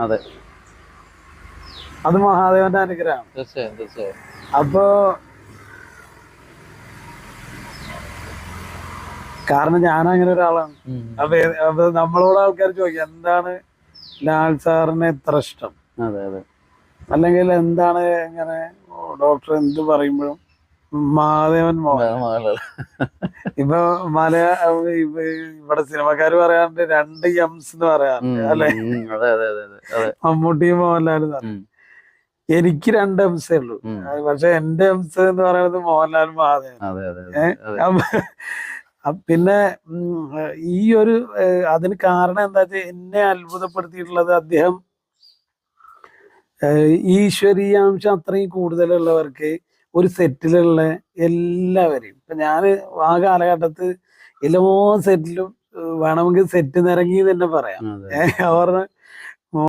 അതെ, അത് മഹാദേവന്റെ അനുഗ്രഹമാണ്. തീർച്ചയായും തീർച്ചയായും. അപ്പോ കാരണം ഞാൻ അങ്ങനെ ഒരാളാണ്. അപ്പൊ നമ്മളോട് ആൾക്കാർ ചോദിക്കും എന്താണ് ലാൽ സാറിന് ഇത്ര ഇഷ്ടം, അതെ അതെ. അല്ലെങ്കിൽ എന്താണ് ഇങ്ങനെ ഡോക്ടർ എന്ത് പറയുമ്പോഴും മഹാദേവൻ മോഹൻ. ഇപ്പൊ ഇവിടെ സിനിമക്കാര് പറയാറുണ്ട് 2 എംസ് എന്ന് പറയാറുണ്ട് അല്ലെ, മമ്മൂട്ടിയും മോഹൻലാലും. എനിക്ക് 2 എംസേ ഉള്ളൂ, പക്ഷെ എന്റെ എംസ് എന്ന് പറയുന്നത് മോഹൻലാൽ മഹാദേവൻ. പിന്നെ ഈ ഒരു അതിന് കാരണം എന്താ വെച്ചാൽ എന്നെ അത്ഭുതപ്പെടുത്തിയിട്ടുള്ളത് അദ്ദേഹം ഈശ്വരീയാംശം അത്രയും കൂടുതലുള്ളവർക്ക് ഒരു സെറ്റിലുള്ള എല്ലാവരെയും, ഇപ്പൊ ഞാൻ ആ കാലഘട്ടത്ത് എല്ലാ സെറ്റിലും വേണമെങ്കിൽ സെറ്റ് നിറങ്ങി തന്നെ പറയാം. അവർ